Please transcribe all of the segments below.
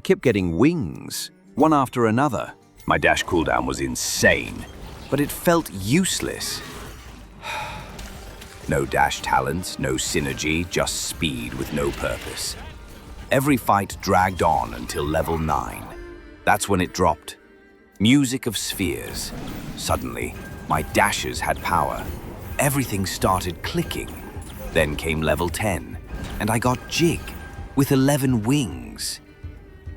kept getting wings, one after another. My dash cooldown was insane, but it felt useless. No dash talents, no synergy, just speed with no purpose. Every fight dragged on until level 9. That's when it dropped. Music of spheres. Suddenly, my dashes had power. Everything started clicking. Then came level 10, and I got Jig with 11 wings.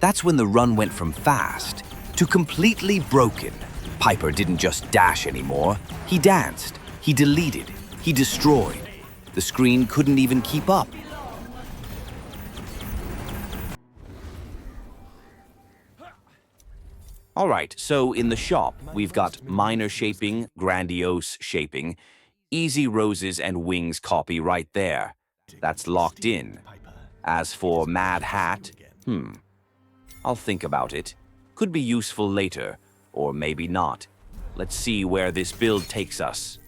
That's when the run went from fast to completely broken. Piper didn't just dash anymore. He danced, he deleted, he destroyed. The screen couldn't even keep up. All right, so in the shop, we've got minor shaping, grandiose shaping, easy roses and wings copy right there. That's locked in. As for Mad Hat, I'll think about it. Could be useful later, or maybe not. Let's see where this build takes us.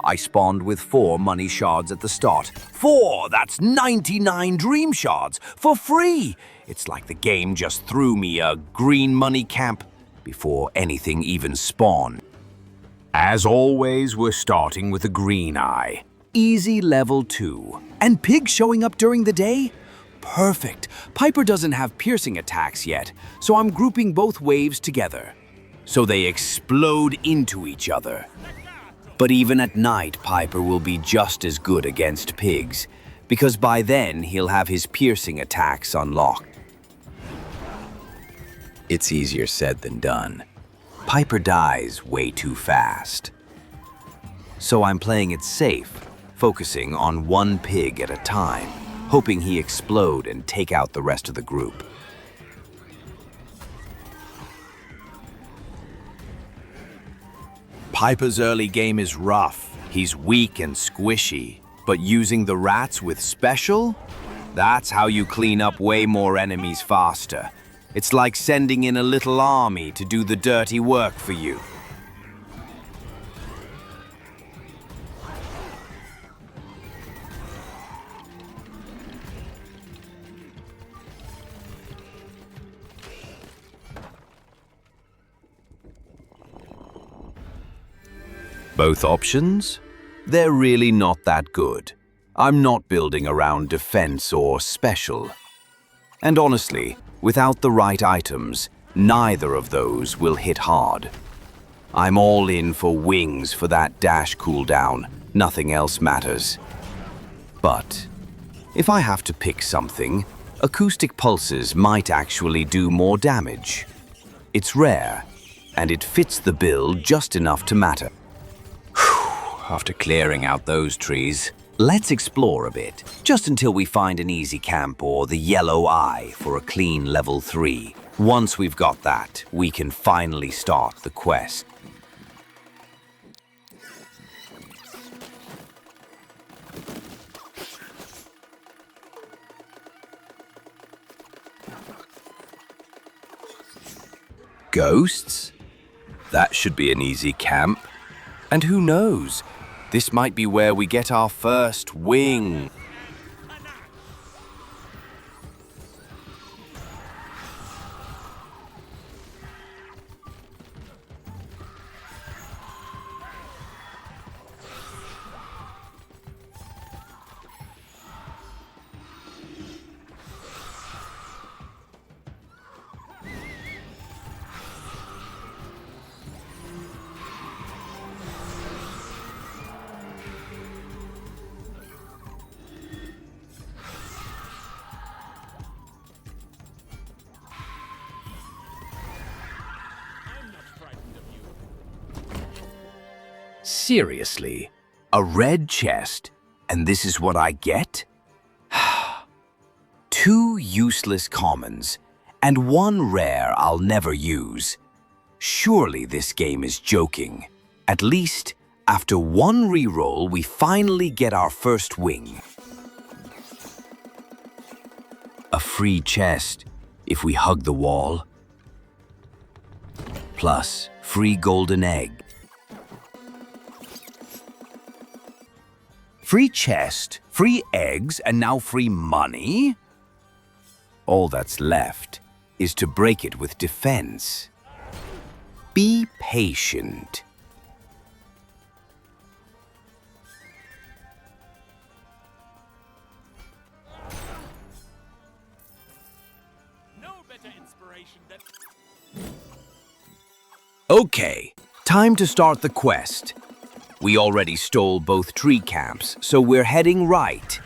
I spawned with 4 money shards at the start. 4! That's 99 dream shards for free! It's like the game just threw me a green money camp before anything even spawned. As always, we're starting with a green eye. Easy level 2. And pigs showing up during the day? Perfect. Piper doesn't have piercing attacks yet, so I'm grouping both waves together. So they explode into each other. But even at night, Piper will be just as good against pigs, because by then he'll have his piercing attacks unlocked. It's easier said than done. Piper dies way too fast. So I'm playing it safe, focusing on one pig at a time, hoping he explode and take out the rest of the group. Piper's early game is rough. He's weak and squishy, but using the rats with special? That's how you clean up way more enemies faster. It's like sending in a little army to do the dirty work for you. Both options? They're really not that good. I'm not building around defense or special. And honestly, without the right items, neither of those will hit hard. I'm all in for wings for that dash cooldown. Nothing else matters. But if I have to pick something, acoustic pulses might actually do more damage. It's rare, and it fits the build just enough to matter. After clearing out those trees, let's explore a bit, just until we find an easy camp or the yellow eye for a clean level 3. Once we've got that, we can finally start the quest. Ghosts? That should be an easy camp. And who knows? This might be where we get our first wing. Seriously, a red chest, and this is what I get? 2 useless commons, and 1 rare I'll never use. Surely this game is joking. At least, after 1 reroll, we finally get our first wing. A free chest, if we hug the wall. Plus, free golden egg. Free chest, free eggs, and now free money? All that's left is to break it with defense. Be patient. No better inspiration than... Okay, time to start the quest. We already stole both tree camps, so we're heading right,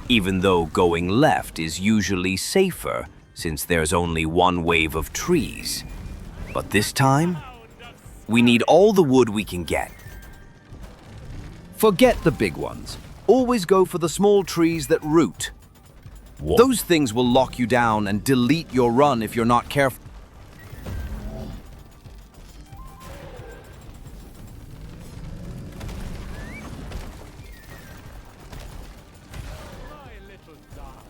even though going left is usually safer since there's only one wave of trees. But this time, we need all the wood we can get. Forget the big ones. Always go for the small trees that root. Those things will lock you down and delete your run if you're not careful. My little darling.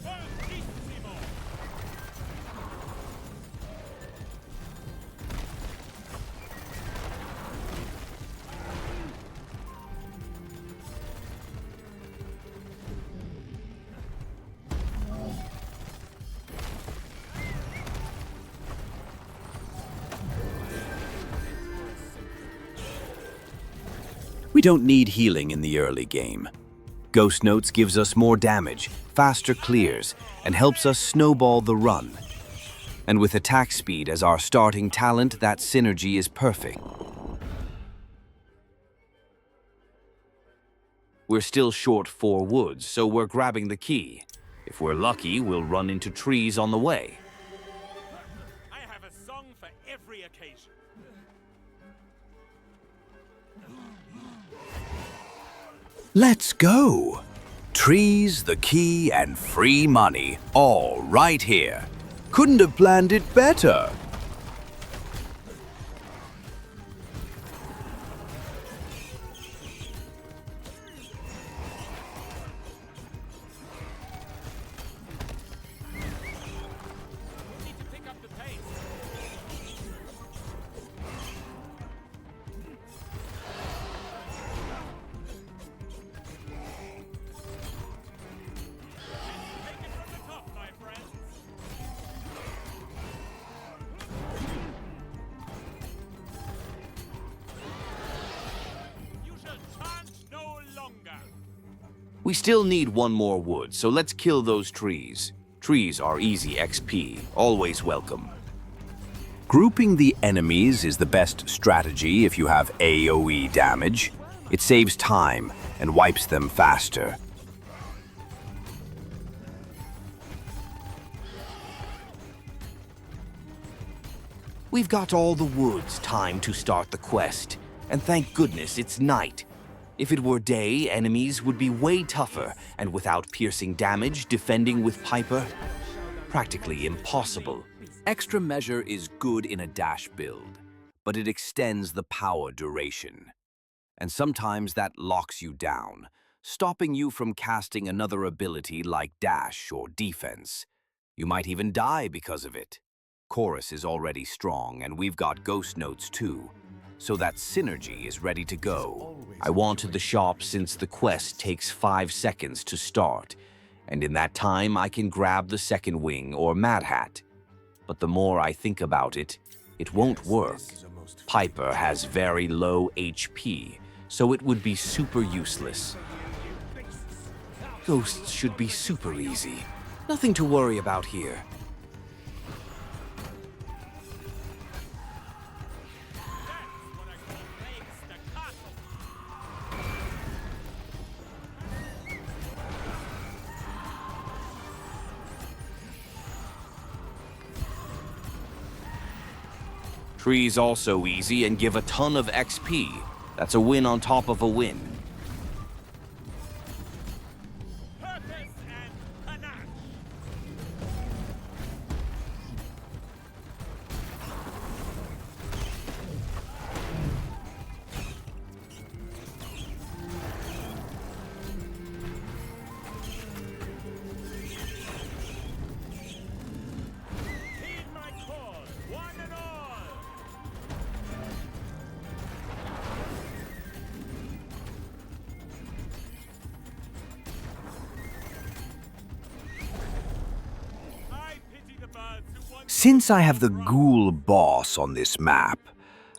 Fortissimo! We don't need healing in the early game. Ghost Notes gives us more damage, faster clears, and helps us snowball the run. And with attack speed as our starting talent, that synergy is perfect. We're still short 4 woods, so we're grabbing the key. If we're lucky, we'll run into trees on the way. I have a song for every occasion. Let's go! Trees, the key, and free money, all right here. Couldn't have planned it better. Need to pick up the pace. Take it from the top, my friends. You shall chant no longer. We still need 1 more wood, so let's kill those trees. Trees are easy XP, always welcome. Grouping the enemies is the best strategy if you have AoE damage. It saves time and wipes them faster. We've got all the woods. Time to start the quest. And thank goodness it's night. If it were day, enemies would be way tougher, and without piercing damage, defending with Piper, practically impossible. Extra measure is good in a dash build, but it extends the power duration. And sometimes that locks you down, stopping you from casting another ability like dash or defense. You might even die because of it. Chorus is already strong, and we've got Ghost Notes too, so that synergy is ready to go. I wanted the shop since the quest takes 5 seconds to start, and in that time I can grab the second wing or Mad Hat. But the more I think about it, it won't work. Piper has very low HP, so it would be super useless. Ghosts should be super easy. Nothing to worry about here. What I call vague staccato. Trees also easy and give a ton of XP. That's a win on top of a win. Purpose and panache. Since I have the ghoul boss on this map,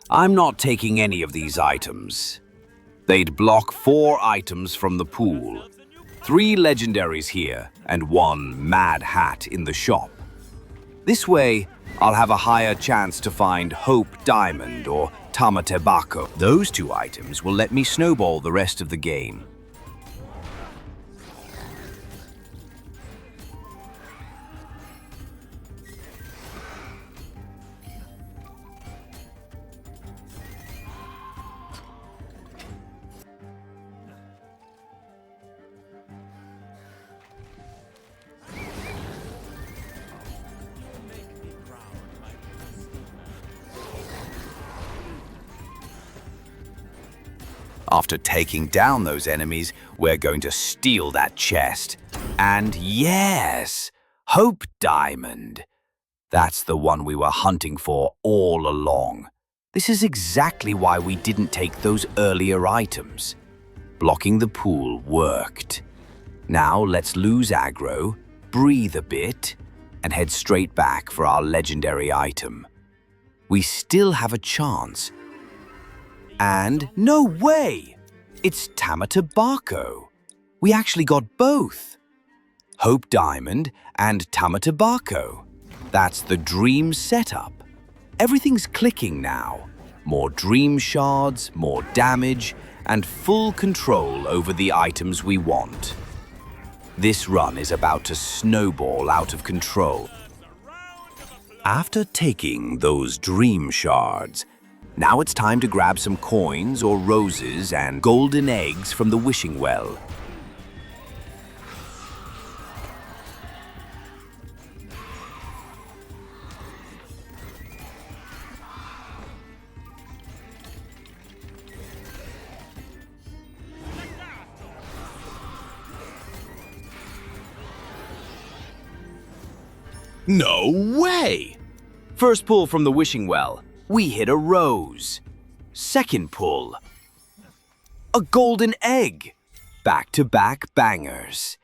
I'm not taking any of these items. They'd block 4 items from the pool, 3 legendaries here, and 1 mad hat in the shop. This way, I'll have a higher chance to find Hope Diamond or Tamatebako. Those 2 items will let me snowball the rest of the game. After taking down those enemies, we're going to steal that chest. And yes, Hope Diamond. That's the one we were hunting for all along. This is exactly why we didn't take those earlier items. Blocking the pool worked. Now let's lose aggro, breathe a bit, and head straight back for our legendary item. We still have a chance. And no way! It's Tamatebako. We actually got both. Hope Diamond and Tamatebako. That's the dream setup. Everything's clicking now. More dream shards, more damage, and full control over the items we want. This run is about to snowball out of control. After taking those dream shards, now it's time to grab some coins or roses and golden eggs from the wishing well. No way! First pull from the wishing well. We hit a rose. Second pull. A golden egg. Back-to-back bangers.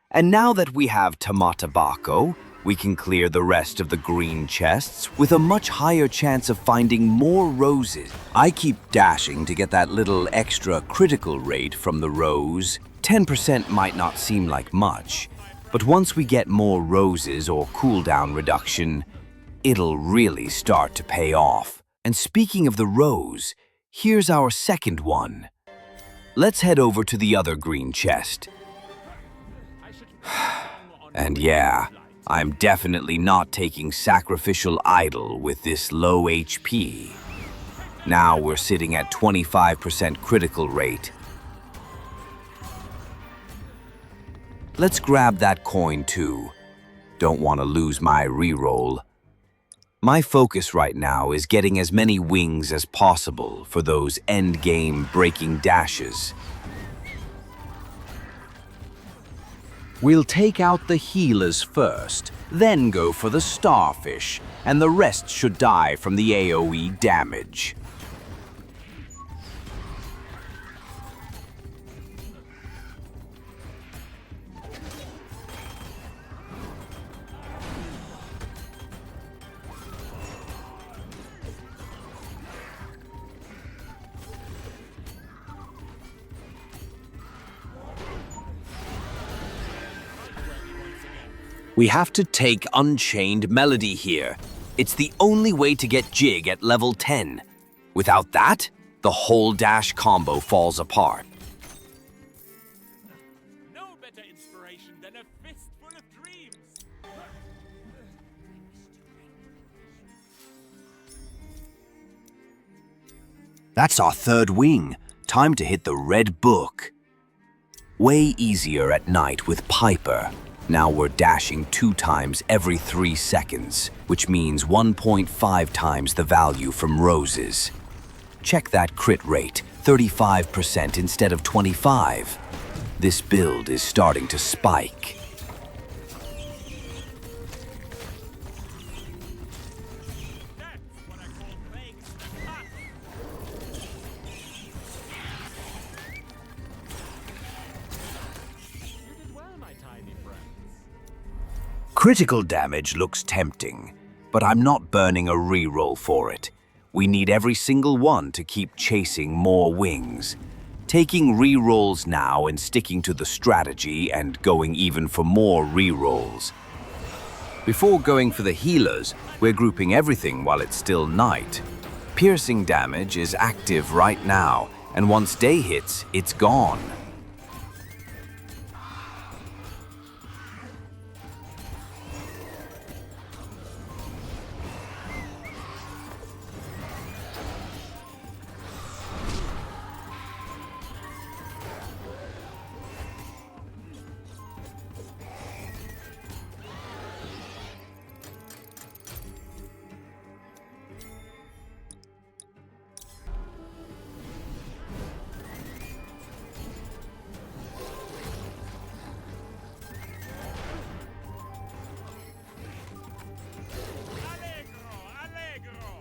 And now that we have Tamatebako, we can clear the rest of the green chests with a much higher chance of finding more roses. I keep dashing to get that little extra critical rate from the rose. 10% might not seem like much, but once we get more roses or cooldown reduction, it'll really start to pay off. And speaking of the rose, here's our second one. Let's head over to the other green chest. And yeah, I'm definitely not taking Sacrificial Idol with this low HP. Now we're sitting at 25% critical rate. Let's grab that coin too. Don't want to lose my reroll. My focus right now is getting as many wings as possible for those endgame breaking dashes. We'll take out the healers first, then go for the starfish, and the rest should die from the AoE damage. We have to take Unchained Melody here. It's the only way to get Jig at level 10. Without that, the whole dash combo falls apart. No better inspiration than a fistful of dreams. That's our third wing. Time to hit the red book. Way easier at night with Piper. Now we're dashing 2 times every 3 seconds, which means 1.5 times the value from roses. Check that crit rate, 35% instead of 25%. This build is starting to spike. That's what I call playing smart. You did well, my tiny friends. Critical damage looks tempting, but I'm not burning a reroll for it. We need every single one to keep chasing more wings. Taking rerolls now and sticking to the strategy and going even for more rerolls. Before going for the healers, we're grouping everything while it's still night. Piercing damage is active right now, and once day hits, it's gone. Allegro, allegro.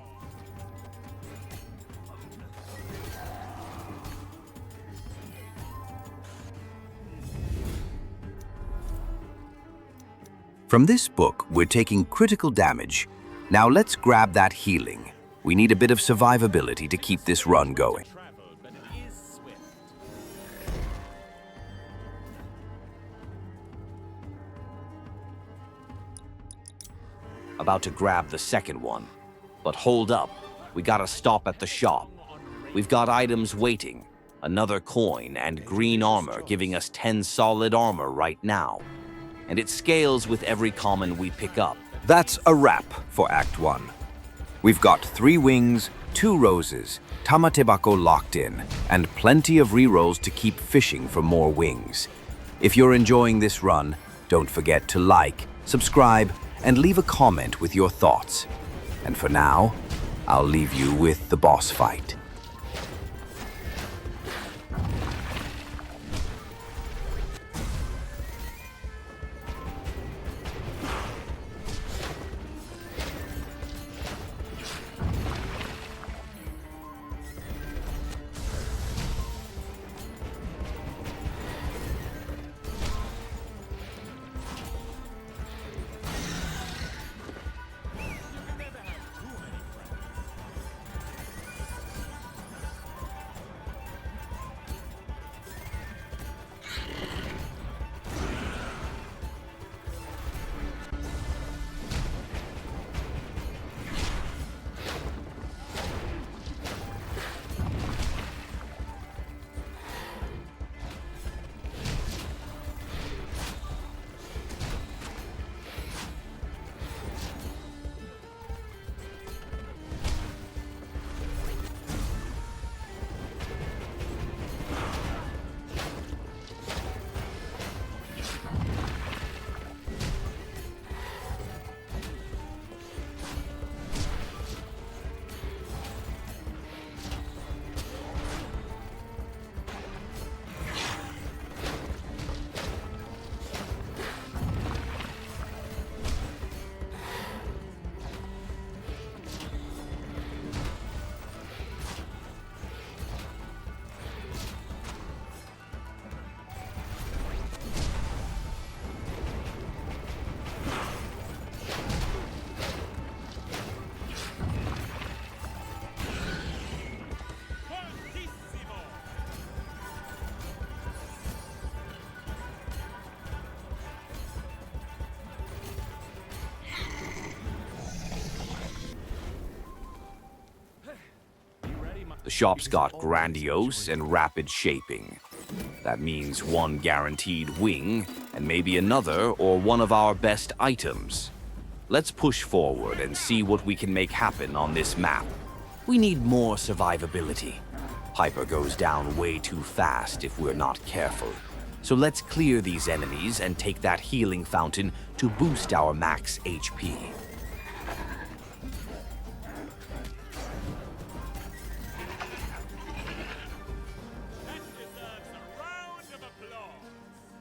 From this book, we're taking critical damage. Now let's grab that healing. We need a bit of survivability to keep this run going. Travel, but it is swift. About to grab the second one. But hold up, we gotta stop at the shop. We've got items waiting, another coin and green armor giving us 10 solid armor right now. And it scales with every common we pick up. That's a wrap for Act 1. We've got 3 wings, 2 roses, Tamatebako locked in, and plenty of rerolls to keep fishing for more wings. If you're enjoying this run, don't forget to like, subscribe, and leave a comment with your thoughts. And for now, I'll leave you with the boss fight. Fortissimo. The shop's got grandiose and rapid shaping. That means one guaranteed wing, and maybe another or one of our best items. Let's push forward and see what we can make happen on this map. We need more survivability. Piper goes down way too fast if we're not careful. So let's clear these enemies and take that healing fountain to boost our max HP. That deserves a round of applause.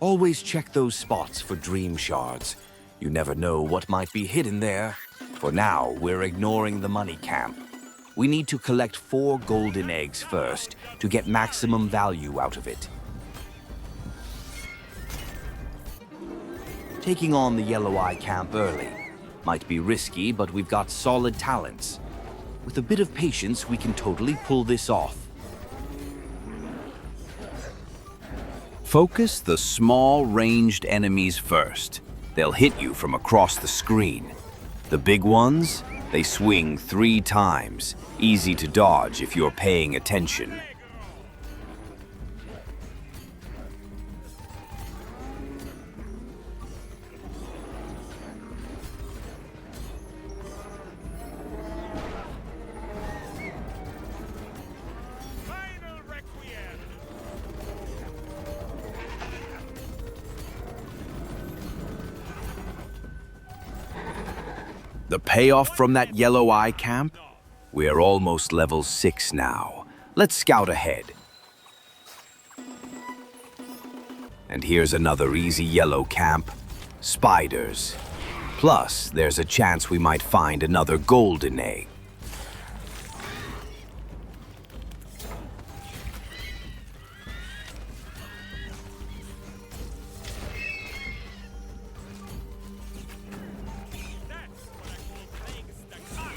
Always check those spots for dream shards. You never know what might be hidden there. For now, we're ignoring the money camp. We need to collect 4 golden eggs first to get maximum value out of it. Taking on the Yellow Eye camp early. Might be risky, but we've got solid talents. With a bit of patience, we can totally pull this off. Focus the small ranged enemies first. They'll hit you from across the screen. The big ones, they swing 3 times. Easy to dodge if you're paying attention. Final requiem. The payoff from that yellow eye camp? We're almost level 6 now. Let's scout ahead. And here's another easy yellow camp. Spiders. Plus, there's a chance we might find another golden egg. That's what I call playing staccato.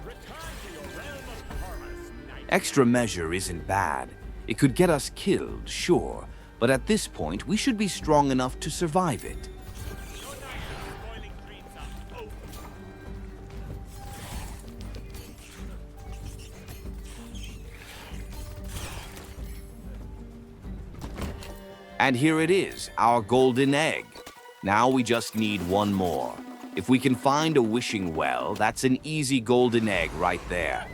Return to your realm of horrors, knight. Extra measure isn't bad. It could get us killed, sure, but at this point, we should be strong enough to survive it. Your night of spoiling dreams are over. And here it is, our golden egg. Now we just need one more. If we can find a wishing well, that's an easy golden egg right there.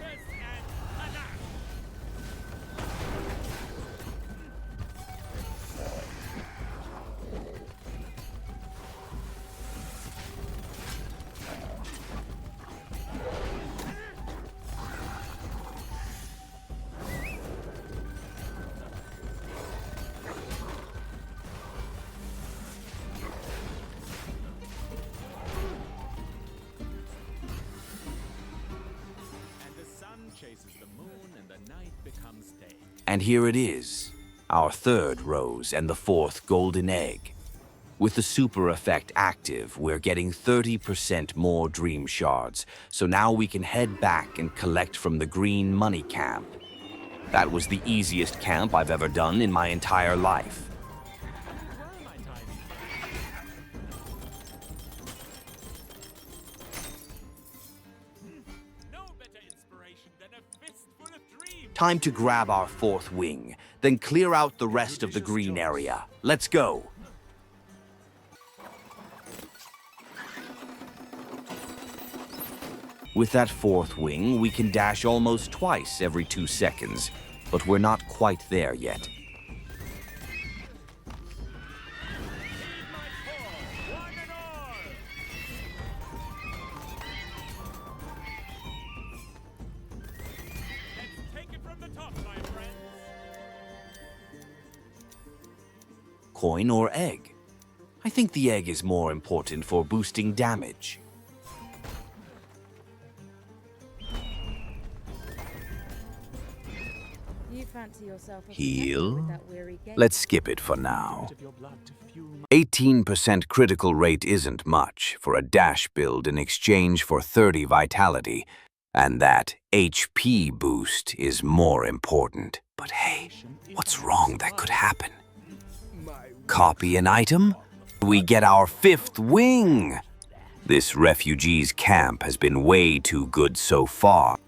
And the sun chases the moon and the night becomes day. And here it is, our third rose and the fourth golden egg. With the super effect active, we're getting 30% more dream shards, so now we can head back and collect from the green money camp. That was the easiest camp I've ever done in my entire life. Where am I, Tiny? No better inspiration than a fistful of dreams. Time to grab our fourth wing, then clear out the rest of the green area. Let's go. With that fourth wing, we can dash almost twice every 2 seconds, but we're not quite there yet. Heed my call, one and all. Let's take it from the top, my friends. Coin or egg? I think the egg is more important for boosting damage. You fancy yourself a Heal. with that weary gait. Let's skip it for now. Of your blood to fuel 18% critical rate isn't much for a dash build in exchange for 30 vitality, and that HP boost is more important. But hey, what's wrong that could happen? Copy an item? We get our 5th wing! This refugees camp has been way too good so far.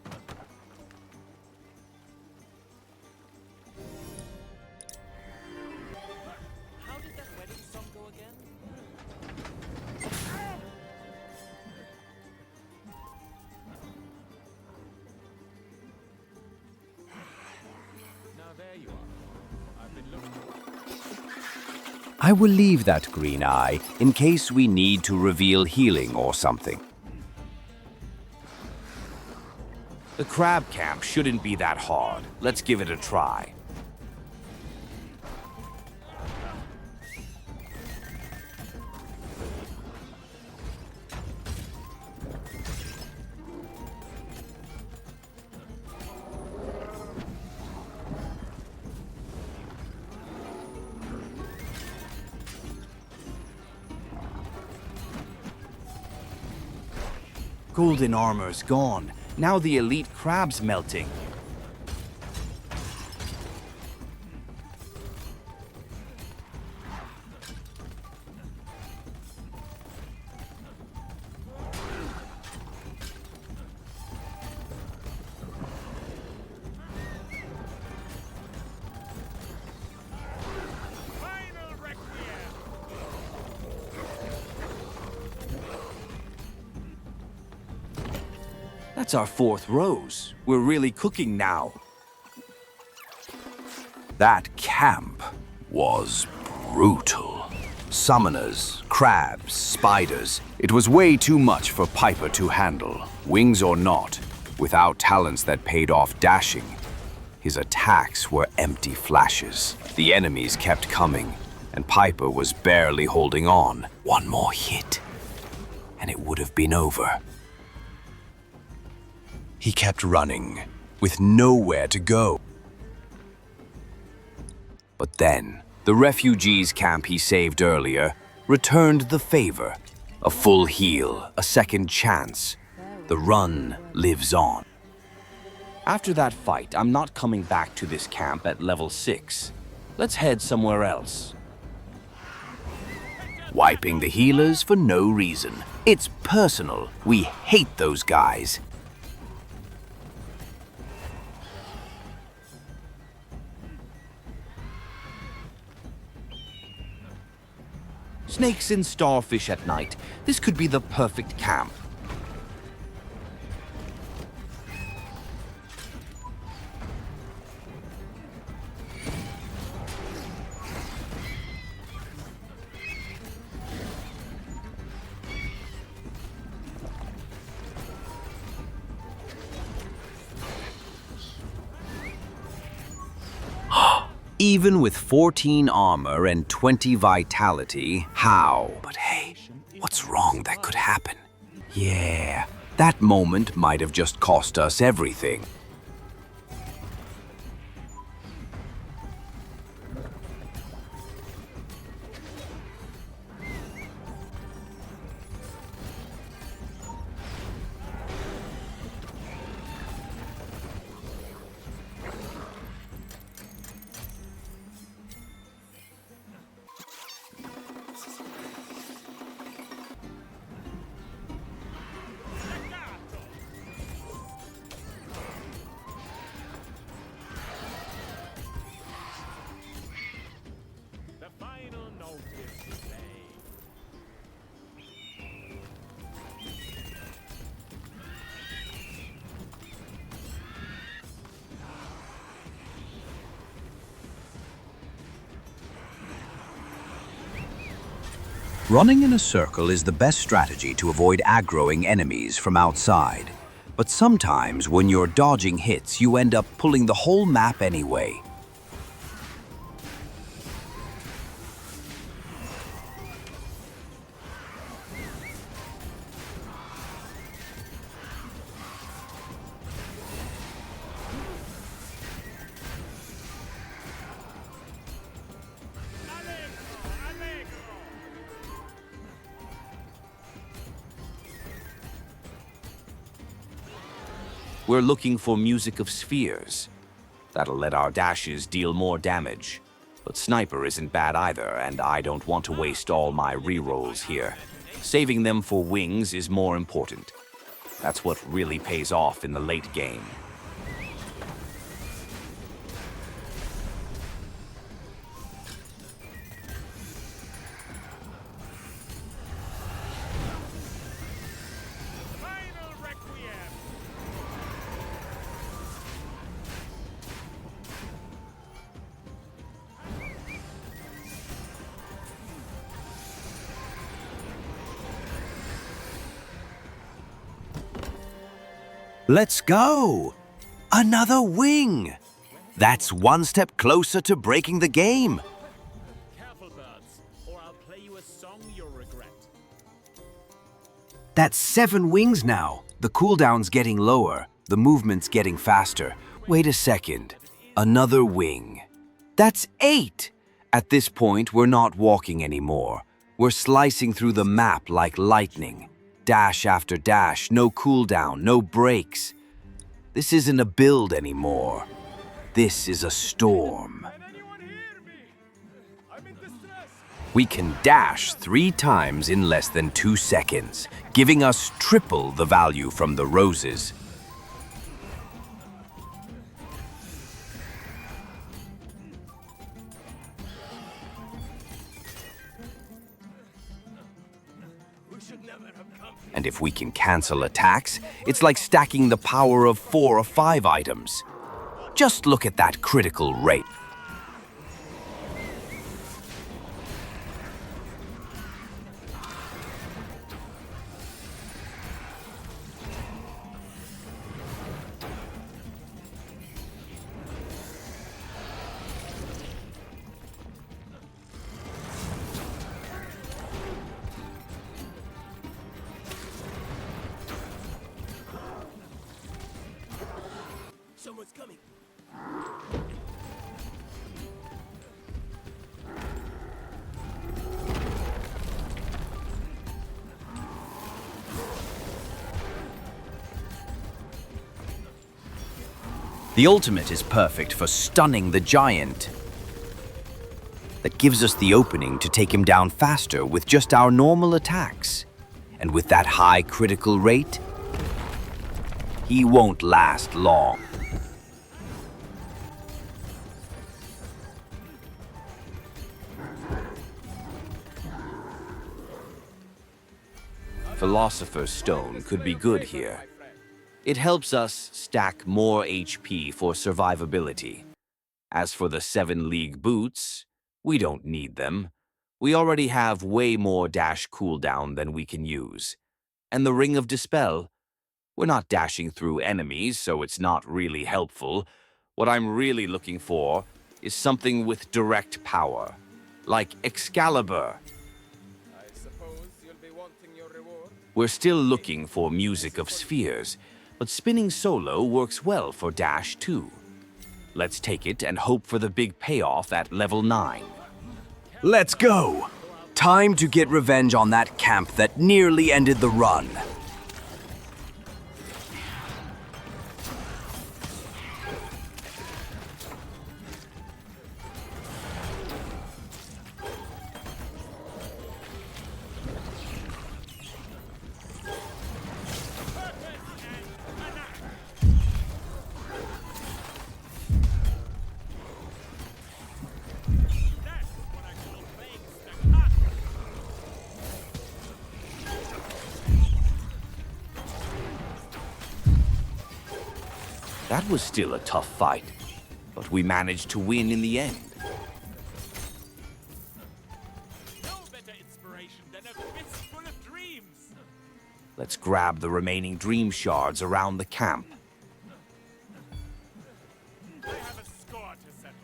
How did that wedding song go again? Now there you are. I've been looking. I will leave that green eye in case we need to reveal healing or something. The crab camp shouldn't be that hard. Let's give it a try. Golden armor's gone. Now the elite crab's melting. That's our 4th rose. We're really cooking now. That camp was brutal. Summoners, crabs, spiders. It was way too much for Piper to handle, wings or not, without talents that paid off dashing. His attacks were empty flashes. The enemies kept coming, and Piper was barely holding on. One more hit, and it would have been over. He kept running, with nowhere to go. But then, the refugees' camp he saved earlier returned the favor. A full heal, a second chance. The run lives on. After that fight, I'm not coming back to this camp at level 6. Let's head somewhere else. Wiping the healers for no reason. It's personal. We hate those guys. Snakes and starfish at night. This could be the perfect camp. Even with 14 armor and 20 vitality, how? But hey, what's wrong that could happen? Yeah, that moment might have just cost us everything. The final note is to play. Running in a circle is the best strategy to avoid aggroing enemies from outside. But sometimes when you're dodging hits, you end up pulling the whole map anyway. We're looking for music of spheres. That'll let our dashes deal more damage. But sniper isn't bad either, and I don't want to waste all my rerolls here. Saving them for wings is more important. That's what really pays off in the late game. Final requiem. Let's go! Another wing! That's one step closer to breaking the game. Careful, birds, or I'll play you a song you'll regret. That's 7 wings now. The cooldown's getting lower. The movement's getting faster. Wait a second. Another wing. That's 8! At this point, we're not walking anymore. We're slicing through the map like lightning. Dash after dash, no cooldown, no breaks. This isn't a build anymore. This is a storm. We can dash 3 times in less than 2 seconds, giving us triple the value from the roses. And if we can cancel attacks, it's like stacking the power of 4 or 5 items. Just look at that critical rate. Someone's coming. The ultimate is perfect for stunning the giant. That gives us the opening to take him down faster with just our normal attacks. And with that high critical rate, he won't last long. Philosopher's Stone could be good here. It helps us stack more HP for survivability. As for the 7 League boots, we don't need them. We already have way more dash cooldown than we can use. And the Ring of Dispel? We're not dashing through enemies, so it's not really helpful. What I'm really looking for is something with direct power, like Excalibur. I suppose you'll be wanting your reward. We're still looking for Music of Spheres, but spinning solo works well for dash too. Let's take it and hope for the big payoff at level 9. Let's go! Time to get revenge on that camp that nearly ended the run. That was still a tough fight, but we managed to win in the end. No better inspiration than a fistful of dreams. Let's grab the remaining dream shards around the camp. I have a score to settle.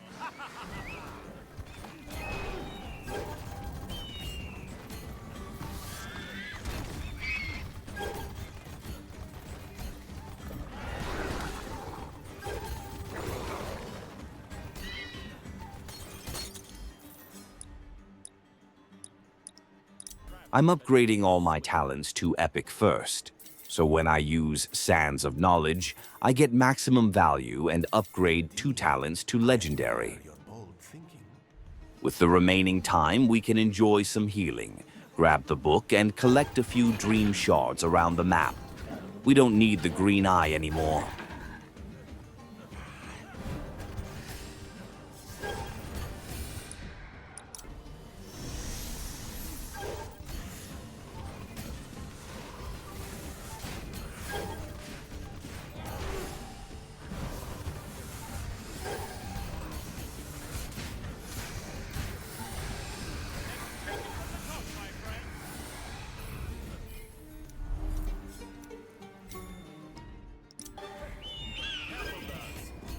I'm upgrading all my talents to Epic first, so when I use Sands of Knowledge, I get maximum value and upgrade 2 talents to Legendary. With the remaining time, we can enjoy some healing, grab the book, and collect a few dream shards around the map. We don't need the green eye anymore.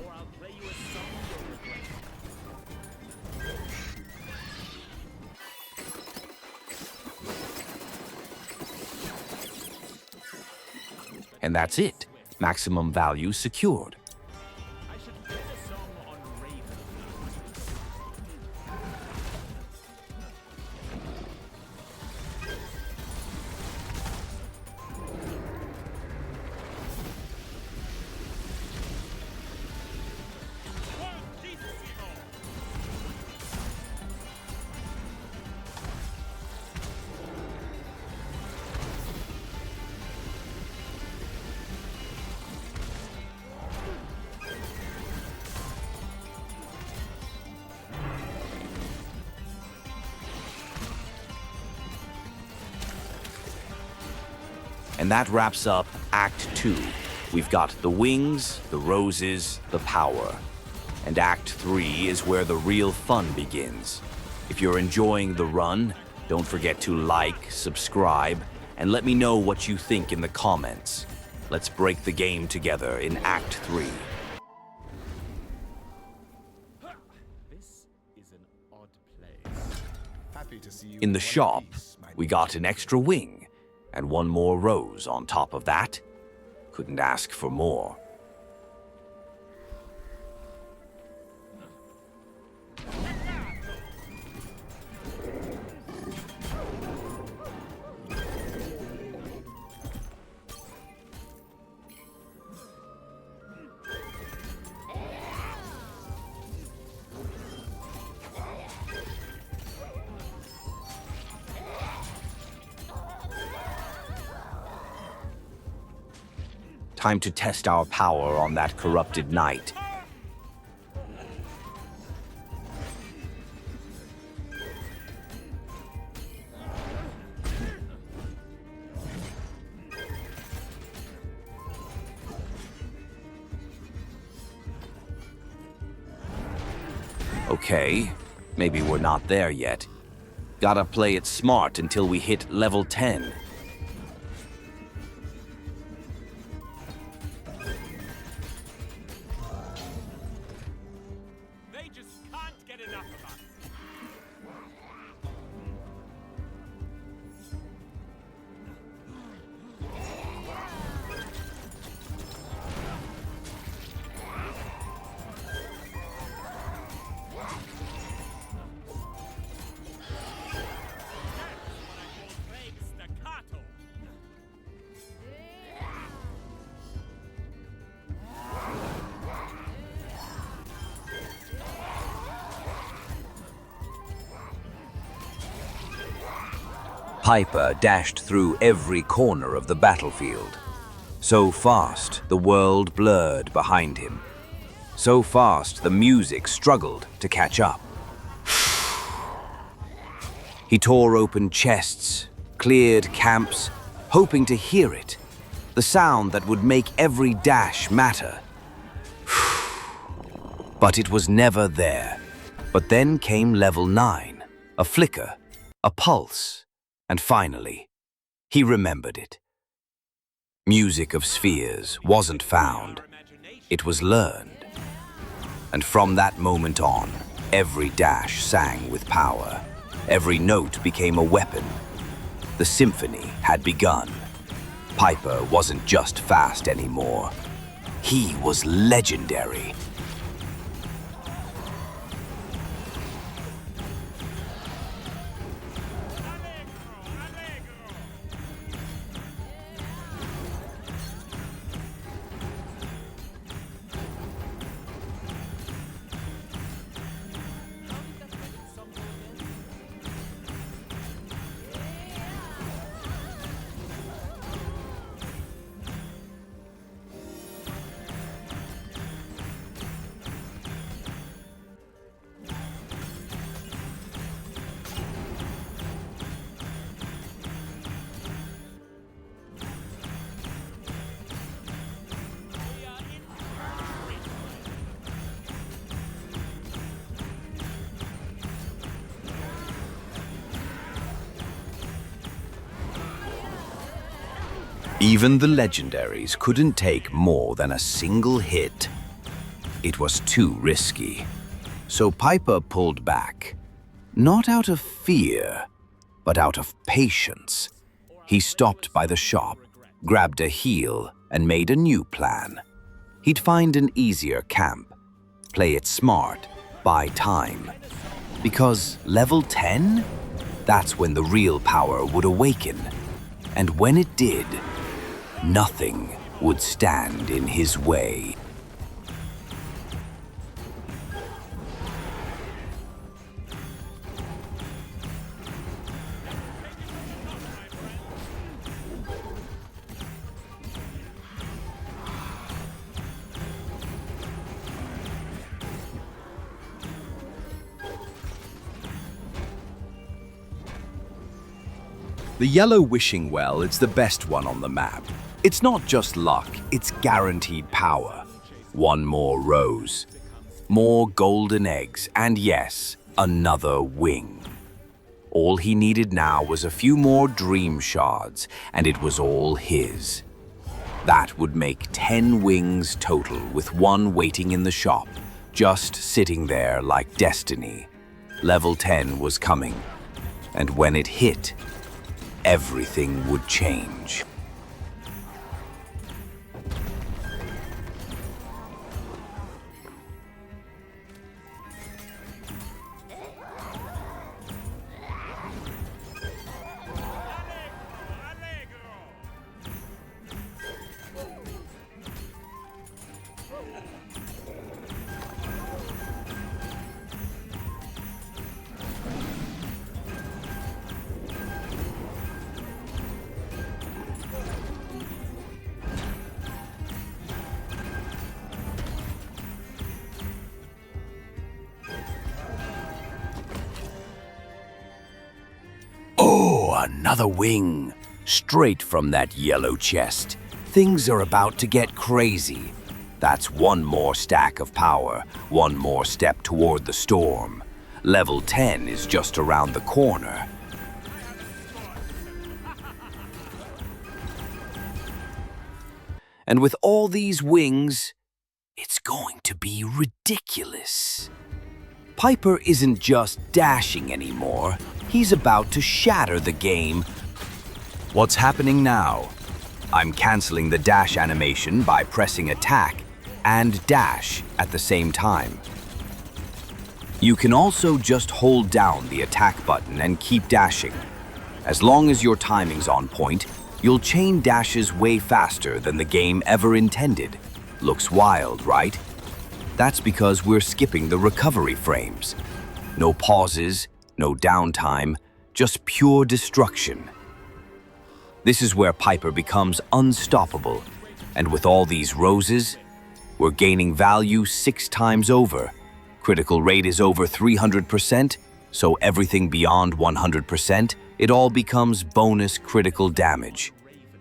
Or I'll play you a song you'll regret. And that's it. Maximum value secured. I should play a song on Ravenswatch. And that wraps up Act 2. We've got the wings, the roses, the power. And Act 3 is where the real fun begins. If you're enjoying the run, don't forget to like, subscribe, and let me know what you think in the comments. Let's break the game together in Act 3. This is an odd place. Happy to see you. In the shop, we got an extra wing, and one more rose on top of that. Couldn't ask for more. Time to test our power on that corrupted knight. Okay, maybe we're not there yet. Gotta play it smart until we hit level 10. They just can't get enough of us. Playing staccato. Piper dashed through every corner of the battlefield. So fast, the world blurred behind him. So fast, the music struggled to catch up. He tore open chests, cleared camps, hoping to hear it, the sound that would make every dash matter. But it was never there. But then came level 9, a flicker, a pulse, and finally, he remembered it. Music of spheres wasn't found, it was learned. And from that moment on, every dash sang with power. Every note became a weapon. The symphony had begun. Piper wasn't just fast anymore. He was legendary. Even the legendaries couldn't take more than a single hit. It was too risky. So Piper pulled back. Not out of fear, but out of patience. He stopped by the shop, grabbed a heal, and made a new plan. He'd find an easier camp, play it smart, buy time. Because level 10? That's when the real power would awaken. And when it did, nothing would stand in his way. The yellow wishing well is the best one on the map. It's not just luck, it's guaranteed power. One more rose, more golden eggs, and yes, another wing. All he needed now was a few more dream shards, and it was all his. That would make 10 wings total, with one waiting in the shop, just sitting there like destiny. Level 10 was coming, and when it hit, everything would change. Oh, another wing. Straight from that yellow chest. Things are about to get crazy. That's one more stack of power, one more step toward the storm. Level 10 is just around the corner. And with all these wings, it's going to be ridiculous. Piper isn't just dashing anymore. He's about to shatter the game. What's happening now? I'm canceling the dash animation by pressing attack and dash at the same time. You can also just hold down the attack button and keep dashing. As long as your timing's on point, you'll chain dashes way faster than the game ever intended. Looks wild, right? That's because we're skipping the recovery frames. No pauses, no downtime, just pure destruction. This is where Piper becomes unstoppable, and with all these roses, we're gaining value 6 times over. Critical rate is over 300%, so everything beyond 100%, it all becomes bonus critical damage.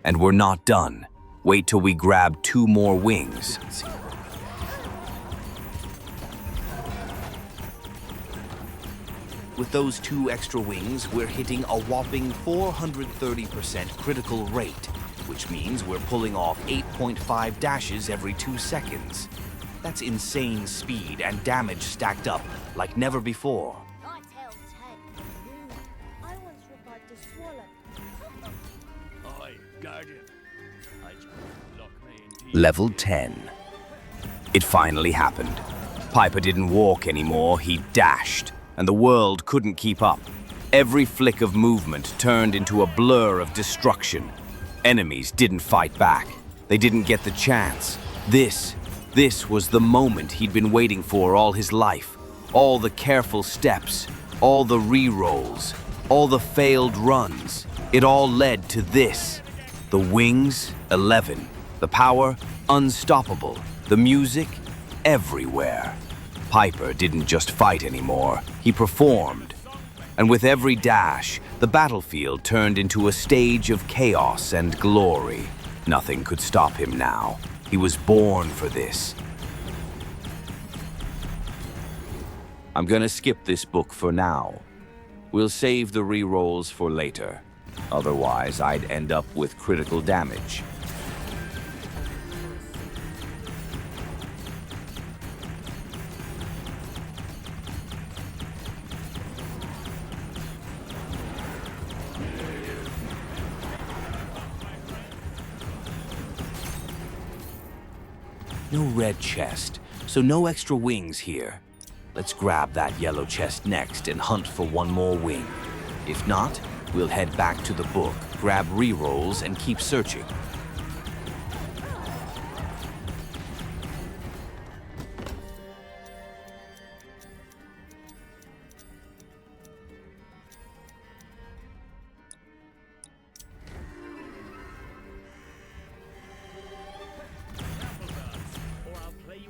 And we're not done. Wait till we grab 2 more wings. With those 2 extra wings, we're hitting a whopping 430% critical rate, which means we're pulling off 8.5 dashes every 2 seconds. That's insane speed and damage stacked up like never before. I tell Ted. I once revived a swallow. Oi, Guardian. I just lock me in deep. Level 10. It finally happened. Piper didn't walk anymore, he dashed, and the world couldn't keep up. Every flick of movement turned into a blur of destruction. Enemies didn't fight back. They didn't get the chance. This was the moment he'd been waiting for all his life. All the careful steps, all the re-rolls, all the failed runs. It all led to this. The wings, 11. The power, unstoppable. The music, everywhere. Piper didn't just fight anymore, he performed. And with every dash, the battlefield turned into a stage of chaos and glory. Nothing could stop him now. He was born for this. I'm gonna skip this book for now. We'll save the re-rolls for later. Otherwise, I'd end up with critical damage. No red chest, so no extra wings here. Let's grab that yellow chest next and hunt for one more wing. If not, we'll head back to the book, grab re-rolls, and keep searching.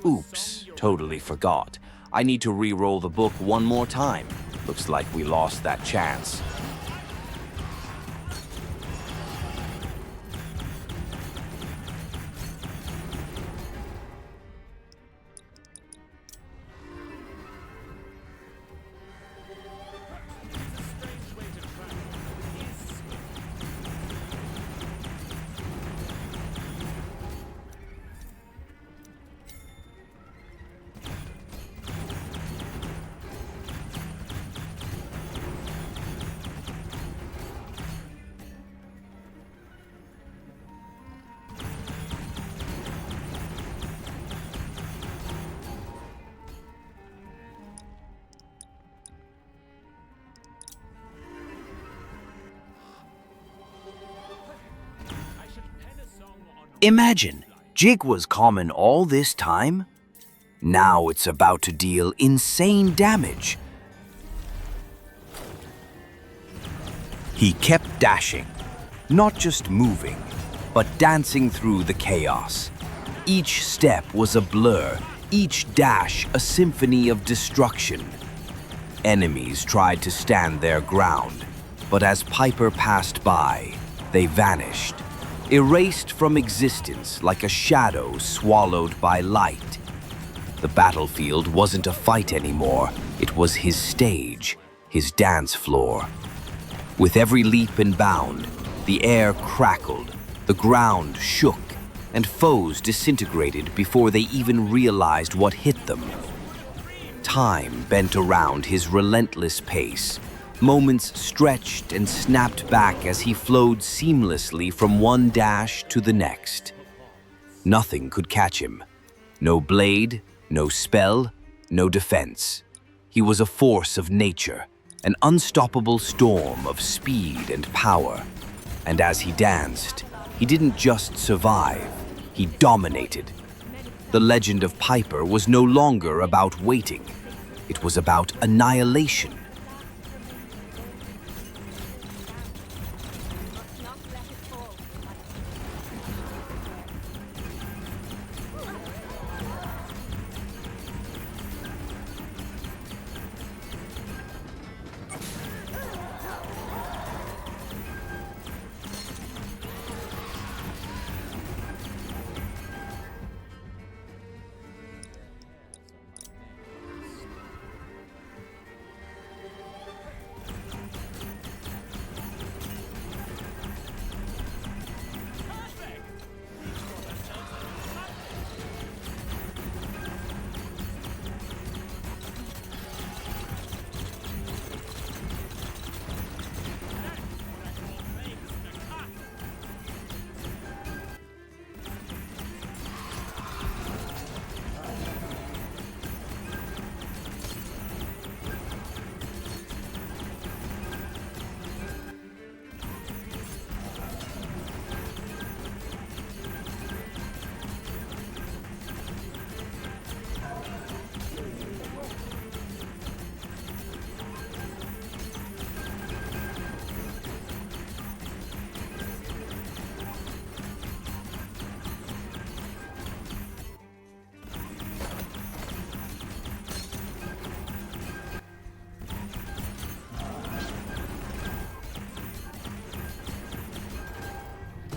Oops, totally forgot. I need to re-roll the book one more time. Looks like we lost that chance. Imagine, Jig was common all this time. Now it's about to deal insane damage. He kept dashing, not just moving, but dancing through the chaos. Each step was a blur, each dash a symphony of destruction. Enemies tried to stand their ground, but as Piper passed by, they vanished, erased from existence like a shadow swallowed by light. The battlefield wasn't a fight anymore, it was his stage, his dance floor. With every leap and bound, the air crackled, the ground shook, and foes disintegrated before they even realized what hit them. Time bent around his relentless pace. Moments stretched and snapped back as he flowed seamlessly from one dash to the next. Nothing could catch him. No blade, no spell, no defense. He was a force of nature, an unstoppable storm of speed and power. And as he danced, he didn't just survive, he dominated. The legend of Piper was no longer about waiting. It was about annihilation. Not let it fall.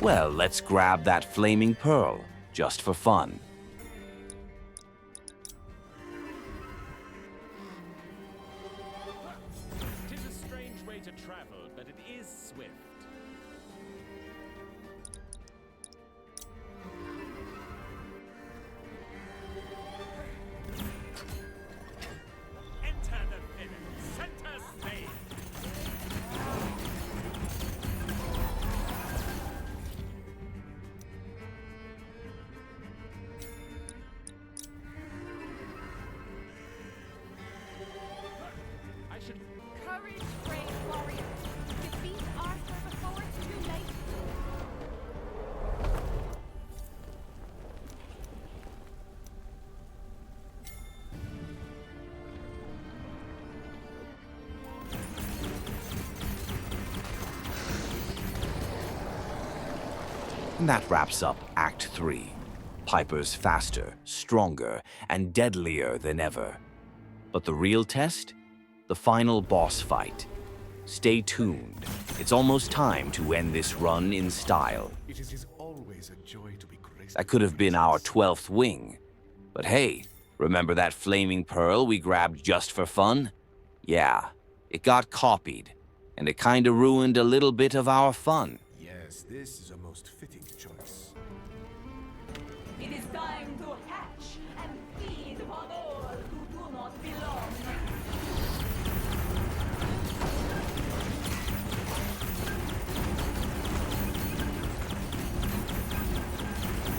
Well, let's grab that flaming pearl, just for fun. Tis a strange way to travel, but it is swift. Enter the villain, center stage. I should Courage, brave warrior. Defeat Arthur before it's too late. And that wraps up Act 3. Piper's faster, stronger, and deadlier than ever. But the real test? The final boss fight. Stay tuned. It's almost time to end this run in style. It is always a joy to be graced. That could have been our 12th wing. But hey, remember that flaming pearl we grabbed just for fun? Yeah, it got copied, and it kinda ruined a little bit of our fun. Yes, this is a most fitting choice. It is time to hatch and feed upon all who do not belong.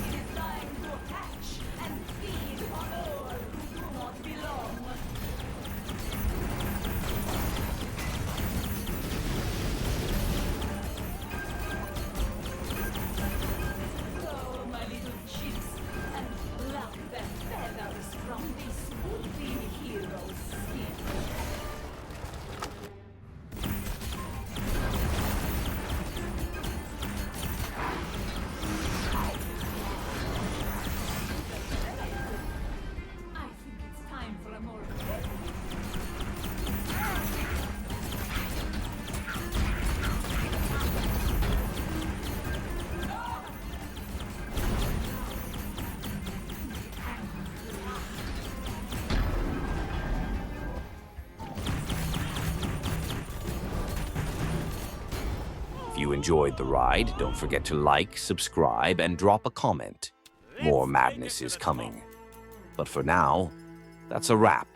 It is time to hatch and feed upon all who do not belong. So, my If you enjoyed the ride, don't forget to like, subscribe, and drop a comment. More madness is coming. But for now, that's a wrap.